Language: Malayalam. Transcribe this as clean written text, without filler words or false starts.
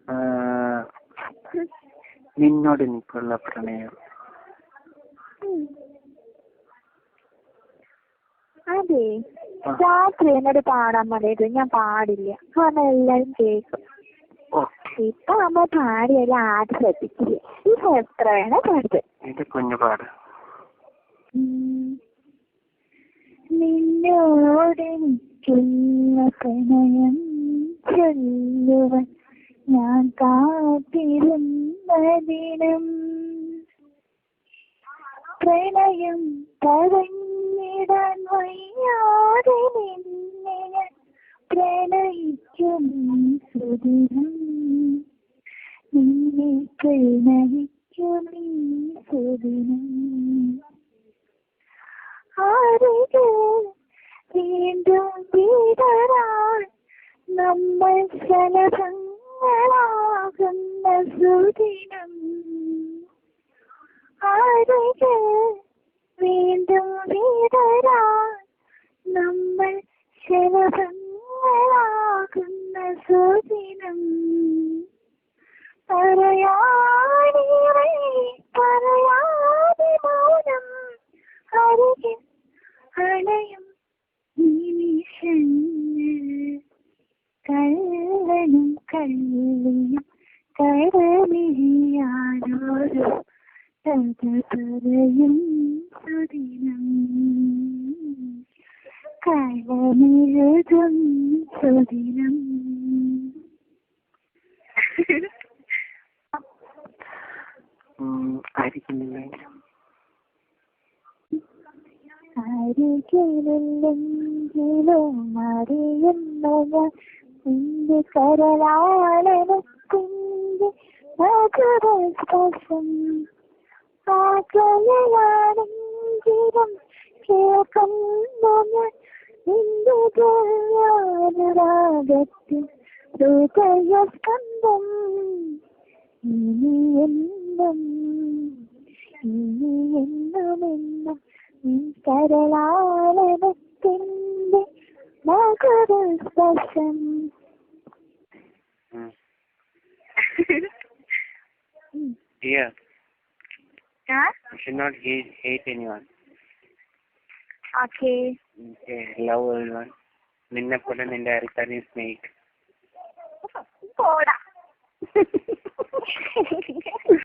ആ, നിന്നോട് എനിക്കുള്ള പ്രണയം. അതെ, രാത്രി എന്നോട് പാടാൻ പറയത് ഞാൻ പാടില്ല, കാരണം എല്ലാരും കേൾക്കും. ഇപ്പൊ നമ്മ പാടിയാലും ആരും ശ്രദ്ധിക്കില്ല. ഇപ്പൊ എത്ര വേണേ പാടുത്. ഇത് കുഞ്ഞു പാട്. നിന്നോടെനിക്കുള്ള പ്രണയം ചൊല്ലുവാൻ ഞാൻ കാത്തിരുന്ന ദിനം, പ്രണയം പറഞ്ഞിടാൻ വയ്യാതെ നിന്നെ ഞാൻ പ്രണയിക്കും സുദിനം, നിന്നെ പ്രണയിക്കും ഈ സുദിനം. ആരുടെ വീണ്ടും വിടരാൻ നമ്മൾ ശലഭങ്ങളാകുന്ന സുദിനം, ആരുടെ വീണ്ടും വിടരാൻ നമ്മൾ ശലഭങ്ങളാകുന്ന സുദിനം. പറയാനേറെ പറയാതെ മൗനം അരികിൽ അണയും നിമിഷങ്ങൾ, കള്ളനും കള്ളിയും കരമിഴിയാനോരോ കഥ പറയും സുദിനം, കളമെഴുതും സുദിനം. അരികിലെങ്കിലും അറിയുന്ന ഞാൻ നിന്റെ കരളാലനത്തിന്റെ മധുരസ്പർശം, ആകയാണെങ്കിലും കേൾക്കുന്നു ഞാൻ നിന്റെ അനുരാഗത്തിൽ ഹൃദയസ്പന്ദം. ഇനി എന്നും നിൻ കരളാലനത്തിന്റെ മധുരസ്പർശം. Dear, you should not hate anyone. Okay. Love everyone. നിന്നെ പോലെ നിന്റെ അരിക്കാനെ സ്നേഹിക്കും. പോടാ.